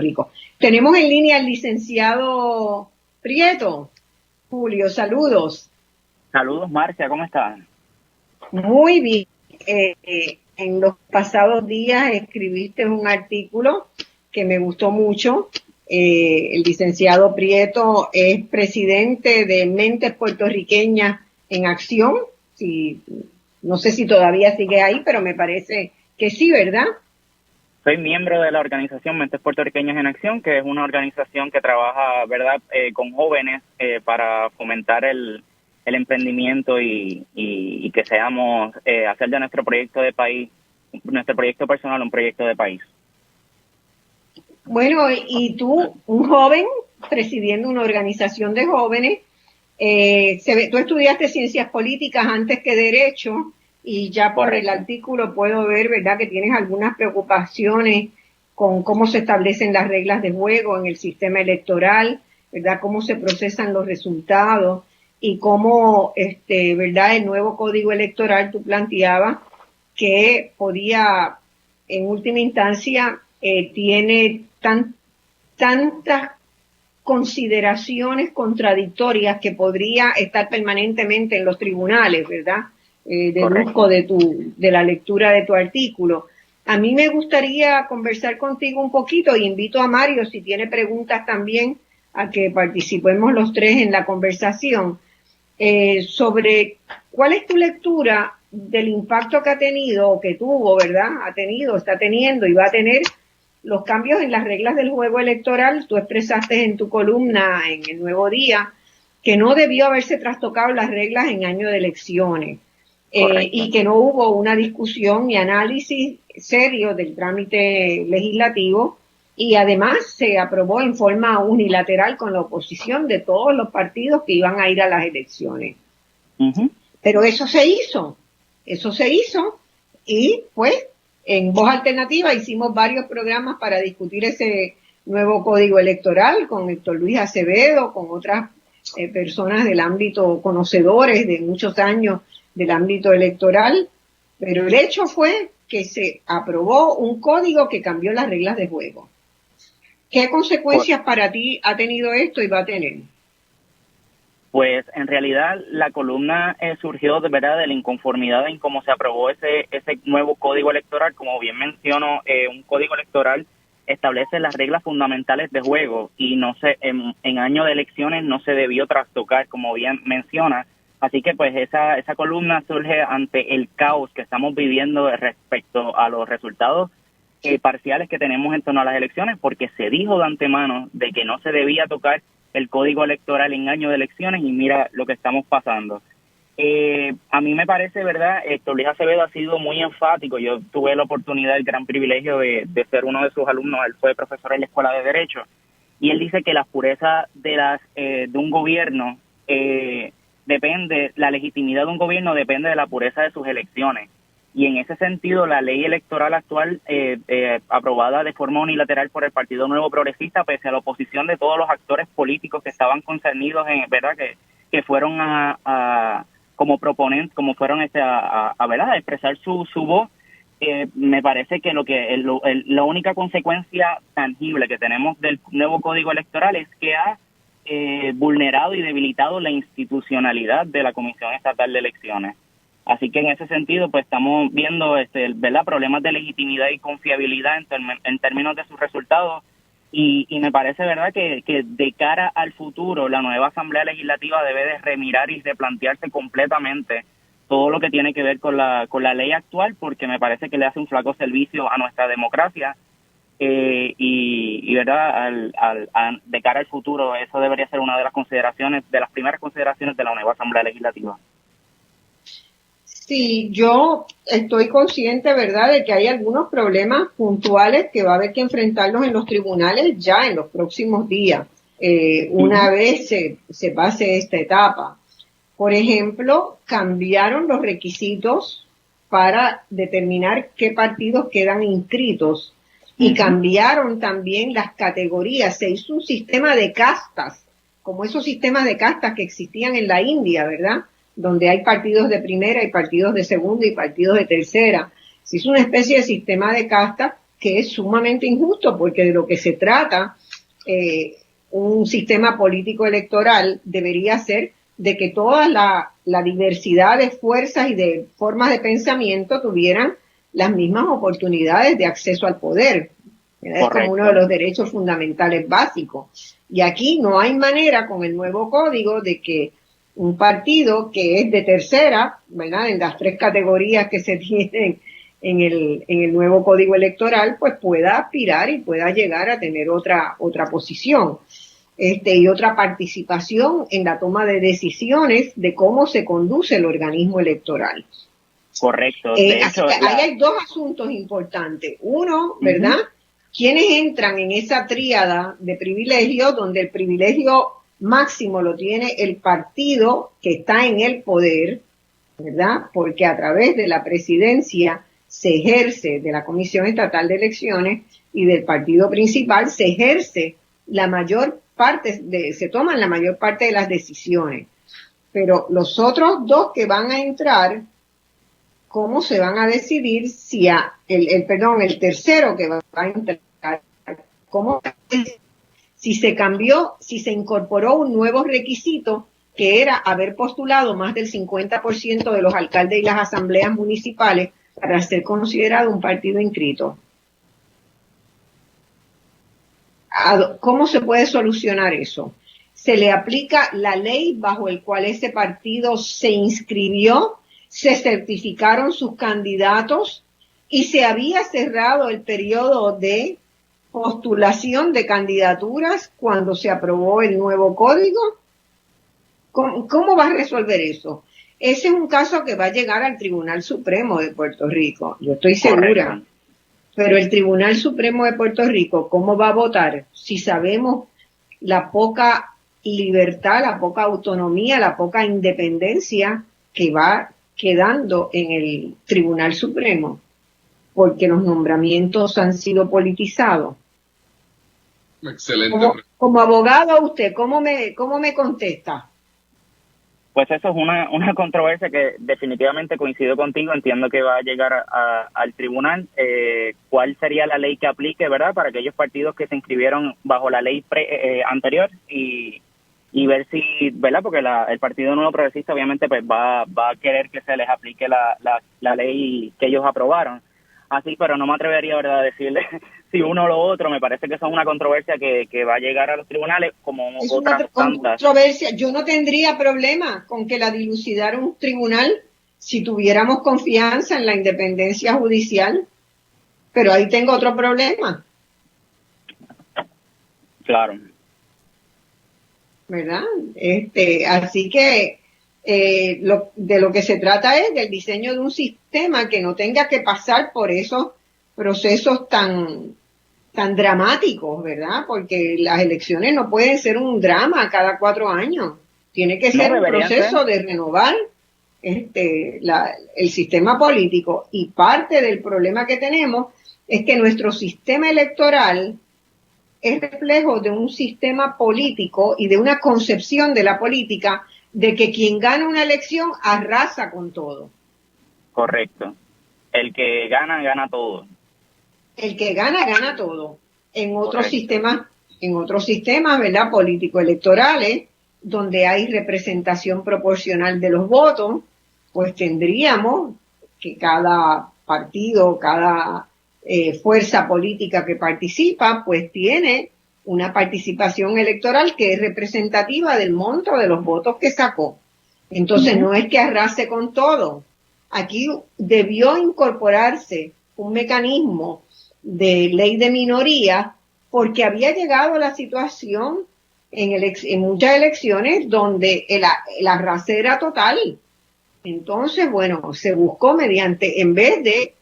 Rico. Tenemos en línea al licenciado Prieto. Julio, saludos. Saludos, Marcia, ¿cómo estás? Muy bien. En los pasados días escribiste un artículo que me gustó mucho. El licenciado Prieto es presidente de Mentes Puertorriqueñas en Acción. No sé si todavía sigue ahí, pero me parece que sí, ¿verdad? Soy miembro de la organización Mentes Puertorriqueñas en Acción, que es una organización que trabaja, ¿verdad?, con jóvenes para fomentar el emprendimiento y que seamos, hacer de nuestro proyecto de país, nuestro proyecto personal, un proyecto de país. Bueno, y tú, un joven presidiendo una organización de jóvenes, tú estudiaste ciencias políticas antes que derecho, y ya por Correcto. el artículo puedo ver, ¿verdad?, que tienes algunas preocupaciones con cómo se establecen las reglas de juego en el sistema electoral, ¿verdad?, cómo se procesan los resultados y cómo, ¿verdad?, el nuevo código electoral tú planteabas que podía, en última instancia, tiene tantas consideraciones contradictorias que podría estar permanentemente en los tribunales, ¿verdad? Deduzco de la lectura de tu artículo. A mí me gustaría conversar contigo un poquito, y invito a Mario, si tiene preguntas también, a que participemos los tres en la conversación, sobre cuál es tu lectura del impacto que ha tenido, o que tuvo, ¿verdad? Ha tenido, está teniendo y va a tener los cambios en las reglas del juego electoral. Tú expresaste en tu columna en El Nuevo Día que no debió haberse trastocado las reglas en año de elecciones, y que no hubo una discusión y análisis serio del trámite legislativo, y además se aprobó en forma unilateral con la oposición de todos los partidos que iban a ir a las elecciones. Pero eso se hizo y pues en Voz Alternativa hicimos varios programas para discutir ese nuevo código electoral con Héctor Luis Acevedo, con otras personas del ámbito, conocedores de muchos años del ámbito electoral, pero el hecho fue que se aprobó un código que cambió las reglas de juego. ¿Qué consecuencias para ti ha tenido esto y va a tener? Pues en realidad la columna surgió de verdad de la inconformidad en cómo se aprobó ese nuevo código electoral. Como bien menciono, un código electoral establece las reglas fundamentales de juego y no se en año de elecciones no se debió trastocar, como bien menciona. Así que pues esa columna surge ante el caos que estamos viviendo respecto a los resultados parciales que tenemos en torno a las elecciones, porque se dijo de antemano de que no se debía tocar el código electoral en año de elecciones y mira lo que estamos pasando. A mí me parece, ¿verdad? Héctor Luis Acevedo ha sido muy enfático. Yo tuve la oportunidad, el gran privilegio de ser uno de sus alumnos. Él fue profesor en la Escuela de Derecho y él dice que la pureza de un gobierno depende, la legitimidad de un gobierno depende de la pureza de sus elecciones. Y en ese sentido, la ley electoral actual, aprobada de forma unilateral por el Partido Nuevo Progresista, pese a la oposición de todos los actores políticos que estaban concernidos, verdad, que fueron como proponentes, como fueron ¿verdad?, a expresar su voz, me parece que la única consecuencia tangible que tenemos del nuevo Código Electoral es que ha vulnerado y debilitado la institucionalidad de la Comisión Estatal de Elecciones. Así que en ese sentido, pues estamos viendo, ¿verdad?, problemas de legitimidad y confiabilidad en términos de sus resultados. Y me parece, ¿verdad?, que de cara al futuro, la nueva Asamblea Legislativa debe de remirar y replantearse completamente todo lo que tiene que ver con la ley actual, porque me parece que le hace un flaco servicio a nuestra democracia. Y verdad, de cara al futuro, eso debería ser una de las consideraciones, de las primeras consideraciones de la nueva Asamblea Legislativa. Sí, yo estoy consciente, ¿verdad?, de que hay algunos problemas puntuales que va a haber que enfrentarlos en los tribunales ya en los próximos días, una vez se pase esta etapa. Por ejemplo, cambiaron los requisitos para determinar qué partidos quedan inscritos y cambiaron también las categorías. Se hizo un sistema de castas, como esos sistemas de castas que existían en la India, ¿verdad?, donde hay partidos de primera y partidos de segunda y partidos de tercera. Se hizo una especie de sistema de castas que es sumamente injusto, porque de lo que se trata, un sistema político electoral debería ser de que toda la diversidad de fuerzas y de formas de pensamiento tuvieran las mismas oportunidades de acceso al poder. Es como uno de los derechos fundamentales básicos. Y aquí no hay manera con el nuevo código de que un partido que es de tercera, ¿verdad?, en las tres categorías que se tienen en el nuevo código electoral, pues pueda aspirar y pueda llegar a tener otra posición. Y otra participación en la toma de decisiones de cómo se conduce el organismo electoral. Correcto. Así que ahí hay dos asuntos importantes. Uno, ¿verdad? ¿Quiénes entran en esa tríada de privilegios donde el privilegio máximo lo tiene el partido que está en el poder, ¿verdad? Porque a través de la presidencia se ejerce, de la Comisión Estatal de Elecciones y del partido principal, se ejerce la mayor parte, se toman la mayor parte de las decisiones. Pero los otros dos que van a entrar, ¿cómo se van a decidir si el tercero que va a entrar, cómo, si se cambió, si se incorporó un nuevo requisito que era haber postulado más del 50% de los alcaldes y las asambleas municipales para ser considerado un partido inscrito? ¿Cómo se puede solucionar eso? Se le aplica la ley bajo el cual ese partido se inscribió, se certificaron sus candidatos y se había cerrado el periodo de postulación de candidaturas cuando se aprobó el nuevo código. ¿Cómo va a resolver eso? Ese es un caso que va a llegar al Tribunal Supremo de Puerto Rico, yo estoy segura. Correcto. Pero el Tribunal Supremo de Puerto Rico, ¿cómo va a votar? Si sabemos la poca libertad, la poca autonomía, la poca independencia que va quedando en el Tribunal Supremo, porque los nombramientos han sido politizados. Excelente. Como abogado, usted, ¿cómo me contesta? Pues eso es una controversia que definitivamente coincido contigo, entiendo que va a llegar al tribunal. ¿Cuál sería la ley que aplique, verdad, para aquellos partidos que se inscribieron bajo la ley anterior y ver si, verdad, porque el Partido Nuevo Progresista obviamente pues va a querer que se les aplique la ley que ellos aprobaron? Así, pero no me atrevería, verdad, a decirle si uno o lo otro. Me parece que eso es una controversia que va a llegar a los tribunales como es otras tantas. Controversia. Yo no tendría problema con que la dilucidara un tribunal si tuviéramos confianza en la independencia judicial, pero ahí tengo otro problema. Claro. ¿Verdad? Así que de lo que se trata es del diseño de un sistema que no tenga que pasar por esos procesos tan dramáticos, ¿verdad? Porque las elecciones no pueden ser un drama cada 4 años. Tiene que ser un proceso de renovar el sistema político. Y parte del problema que tenemos es que nuestro sistema electoral es reflejo de un sistema político y de una concepción de la política de que quien gana una elección arrasa con todo. Correcto. El que gana, gana todo. El que gana, gana todo. En otros sistemas, ¿verdad?, político-electorales, donde hay representación proporcional de los votos, pues tendríamos que cada partido, cada fuerza política que participa, pues tiene una participación electoral que es representativa del monto de los votos que sacó. Entonces no es que arrase con todo. Aquí debió incorporarse un mecanismo de ley de minoría porque había llegado la situación en muchas elecciones donde el arrase era total. Entonces, bueno, se buscó mediante, en vez de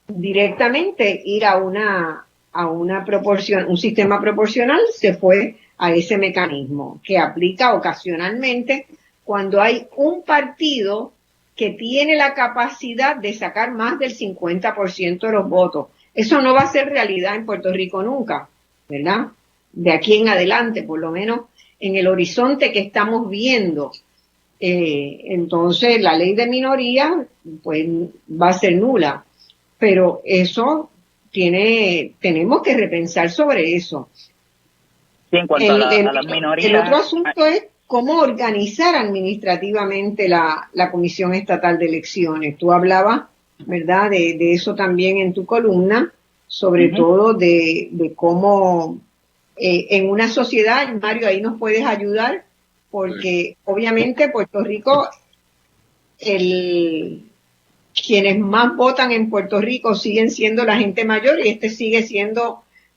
directamente ir a una proporción, un sistema proporcional, se fue a ese mecanismo que aplica ocasionalmente cuando hay un partido que tiene la capacidad de sacar más del 50% de los votos. Eso no va a ser realidad en Puerto Rico nunca, ¿verdad? De aquí en adelante, por lo menos en el horizonte que estamos viendo. Entonces, la ley de minoría, pues, va a ser nula. Pero eso tenemos que repensar sobre eso. Sí, en cuanto a las minorías. El otro asunto es cómo organizar administrativamente la Comisión Estatal de Elecciones. Tú hablabas, ¿verdad?, de eso también en tu columna, sobre todo de cómo en una sociedad, Mario, ahí nos puedes ayudar, porque obviamente Puerto Rico, quienes más votan en Puerto Rico siguen siendo la gente mayor y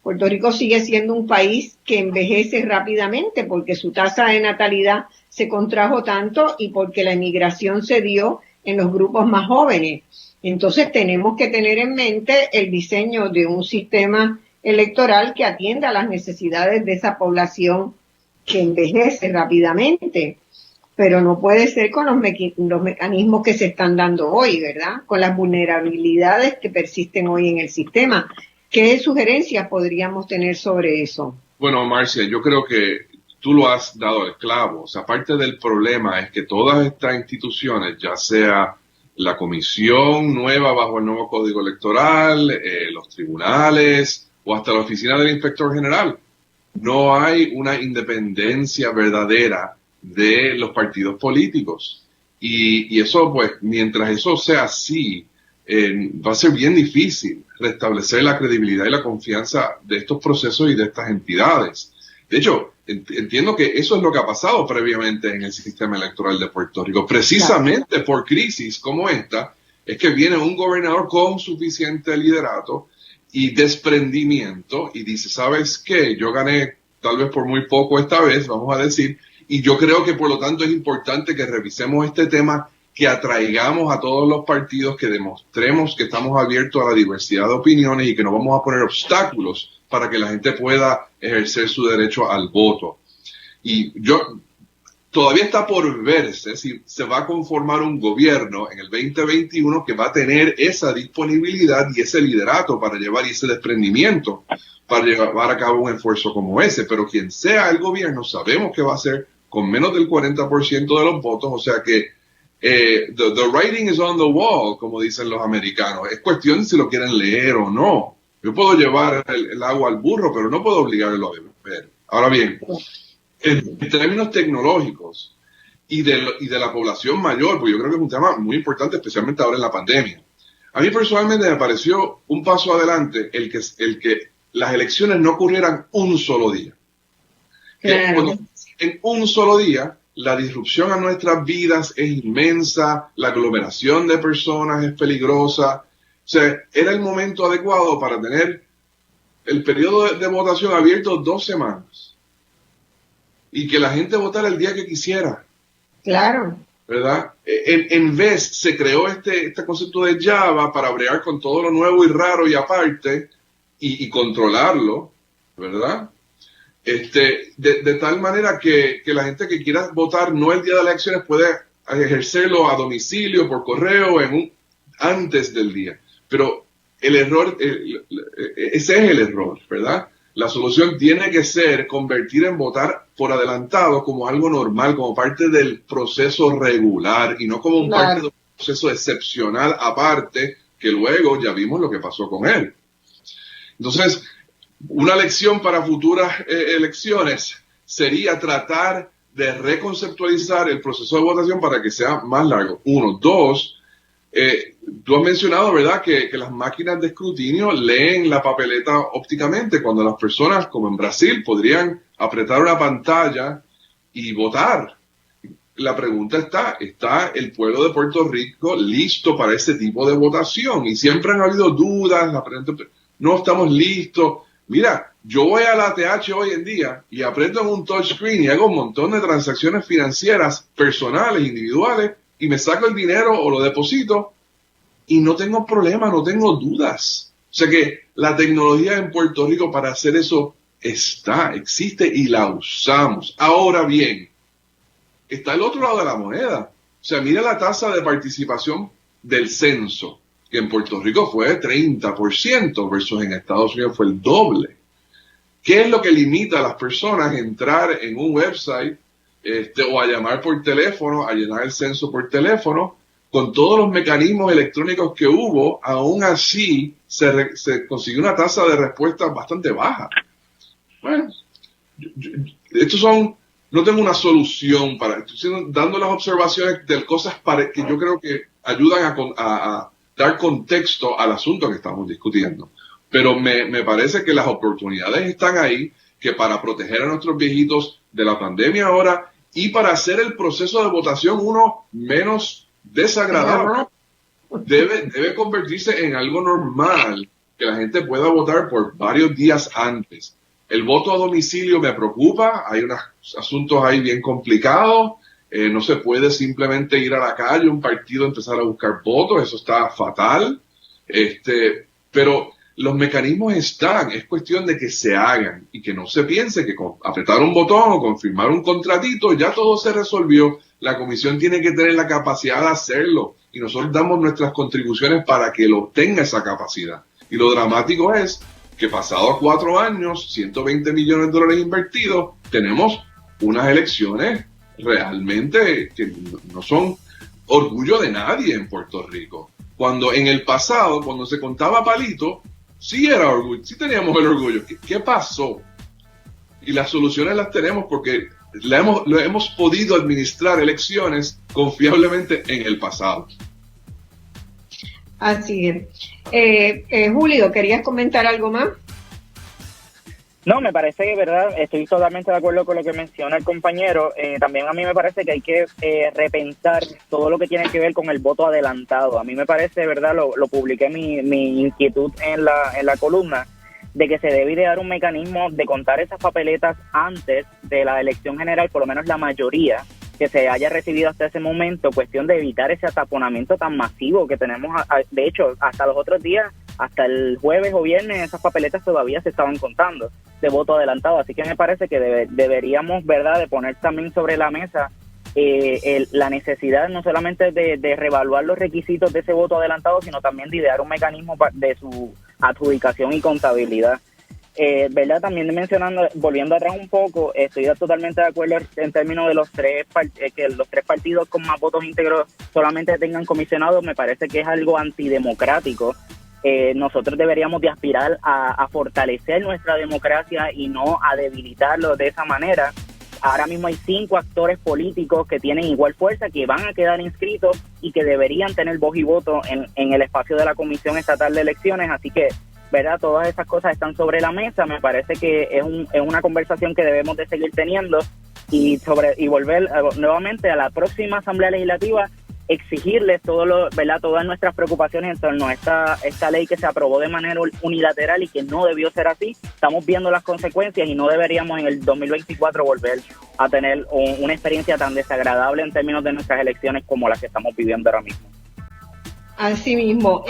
Puerto Rico sigue siendo un país que envejece rápidamente porque su tasa de natalidad se contrajo tanto y porque la emigración se dio en los grupos más jóvenes. Entonces tenemos que tener en mente el diseño de un sistema electoral que atienda a las necesidades de esa población que envejece rápidamente. Pero no puede ser con los mecanismos que se están dando hoy, ¿verdad? Con las vulnerabilidades que persisten hoy en el sistema. ¿Qué sugerencias podríamos tener sobre eso? Bueno, Marcia, yo creo que tú lo has dado al clavo. O sea, parte del problema es que todas estas instituciones, ya sea la comisión nueva bajo el nuevo Código Electoral, los tribunales o hasta la oficina del inspector general, no hay una independencia verdadera de los partidos políticos. Y eso, pues, mientras eso sea así, va a ser bien difícil restablecer la credibilidad y la confianza de estos procesos y de estas entidades. De hecho, entiendo que eso es lo que ha pasado previamente en el sistema electoral de Puerto Rico. Precisamente por crisis como esta, es que viene un gobernador con suficiente liderato y desprendimiento y dice, ¿sabes qué? Yo gané tal vez por muy poco esta vez, vamos a decir, y yo creo que por lo tanto es importante que revisemos este tema, que atraigamos a todos los partidos, que demostremos que estamos abiertos a la diversidad de opiniones y que no vamos a poner obstáculos para que la gente pueda ejercer su derecho al voto. Y todavía está por verse si se va a conformar un gobierno en el 2021 que va a tener esa disponibilidad y ese liderato para llevar y ese desprendimiento para llevar a cabo un esfuerzo como ese. Pero quien sea el gobierno, sabemos que va a ser con menos del 40% de los votos, o sea que the writing is on the wall, como dicen los americanos. Es cuestión de si lo quieren leer o no. Yo puedo llevar el agua al burro, pero no puedo obligarlo a beber. Ahora bien, en términos tecnológicos y de la población mayor, pues yo creo que es un tema muy importante, especialmente ahora en la pandemia. A mí personalmente me pareció un paso adelante el que las elecciones no ocurrieran un solo día. Claro. En un solo día, la disrupción a nuestras vidas es inmensa, la aglomeración de personas es peligrosa. O sea, era el momento adecuado para tener el periodo de votación abierto 2 semanas y que la gente votara el día que quisiera. Claro. ¿Verdad? En vez se creó este concepto de Java para bregar con todo lo nuevo y raro y aparte y controlarlo, ¿verdad? De tal manera que la gente que quiera votar no el día de las elecciones puede ejercerlo a domicilio, por correo, antes del día. Pero el error, ese es el error, ¿verdad? La solución tiene que ser convertir en votar por adelantado como algo normal, como parte del proceso regular y no como un parte de un proceso excepcional aparte, que luego ya vimos lo que pasó con él. Entonces, una lección para futuras elecciones sería tratar de reconceptualizar el proceso de votación para que sea más largo. 1. 2, tú has mencionado, ¿verdad?, que las máquinas de escrutinio leen la papeleta ópticamente, cuando las personas, como en Brasil, podrían apretar una pantalla y votar. La pregunta ¿está el pueblo de Puerto Rico listo para ese tipo de votación? Y siempre han habido dudas, no estamos listos. Mira, yo voy a la ATH hoy en día y aprieto en un touchscreen y hago un montón de transacciones financieras personales, individuales, y me saco el dinero o lo deposito y no tengo problema, no tengo dudas. O sea que la tecnología en Puerto Rico para hacer eso existe y la usamos. Ahora bien, está el otro lado de la moneda. O sea, mira la tasa de participación del censo, que en Puerto Rico fue de 30% versus en Estados Unidos fue el doble. ¿Qué es lo que limita a las personas a entrar en un website o a llamar por teléfono, a llenar el censo por teléfono, con todos los mecanismos electrónicos que hubo, aún así se consiguió una tasa de respuesta bastante baja. Bueno, no tengo una solución estoy dando las observaciones de cosas que yo creo que ayudan a dar contexto al asunto que estamos discutiendo. Pero me parece que las oportunidades están ahí, que para proteger a nuestros viejitos de la pandemia ahora y para hacer el proceso de votación uno menos desagradable, debe convertirse en algo normal, que la gente pueda votar por varios días antes. El voto a domicilio me preocupa, hay unos asuntos ahí bien complicados, no se puede simplemente ir a la calle, un partido empezar a buscar votos, eso está fatal, pero los mecanismos están, es cuestión de que se hagan y que no se piense que con apretar un botón o confirmar un contratito ya todo se resolvió. La comisión tiene que tener la capacidad de hacerlo y nosotros damos nuestras contribuciones para que lo tenga esa capacidad. Y lo dramático es que pasados 4 años, 120 millones de dólares invertidos, tenemos unas elecciones realmente que no son orgullo de nadie en Puerto Rico. Cuando en el pasado, cuando se contaba palito, sí era orgullo, sí teníamos el orgullo. ¿Qué pasó? Y las soluciones las tenemos porque lo hemos podido administrar elecciones confiablemente en el pasado. Así es. Julio, ¿querías comentar algo más? No, me parece que, verdad, estoy totalmente de acuerdo con lo que menciona el compañero. También a mí me parece que hay que repensar todo lo que tiene que ver con el voto adelantado. A mí me parece, verdad, lo publiqué mi inquietud en la columna, de que se debe idear un mecanismo de contar esas papeletas antes de la elección general, por lo menos la mayoría que se haya recibido hasta ese momento, cuestión de evitar ese ataponamiento tan masivo que tenemos. De hecho, hasta los otros días, hasta el jueves o viernes, esas papeletas todavía se estaban contando de voto adelantado, así que me parece que deberíamos, verdad, de poner también sobre la mesa la necesidad no solamente de reevaluar los requisitos de ese voto adelantado, sino también de idear un mecanismo de su adjudicación y contabilidad. ¿Verdad? También mencionando, volviendo atrás un poco, estoy totalmente de acuerdo en términos de que los 3 partidos con más votos íntegros solamente tengan comisionados. Me parece que es algo antidemocrático. Nosotros deberíamos de aspirar a fortalecer nuestra democracia y no a debilitarlo de esa manera. Ahora mismo hay 5 actores políticos que tienen igual fuerza, que van a quedar inscritos y que deberían tener voz y voto en el espacio de la Comisión Estatal de Elecciones, así que, ¿verdad? Todas esas cosas están sobre la mesa. Me parece que es una conversación que debemos de seguir teniendo y volver nuevamente a la próxima Asamblea Legislativa, exigirles ¿verdad? Todas nuestras preocupaciones en torno a esta ley que se aprobó de manera unilateral y que no debió ser así. Estamos viendo las consecuencias y no deberíamos en el 2024 volver a tener una experiencia tan desagradable en términos de nuestras elecciones como las que estamos viviendo ahora mismo. Así mismo.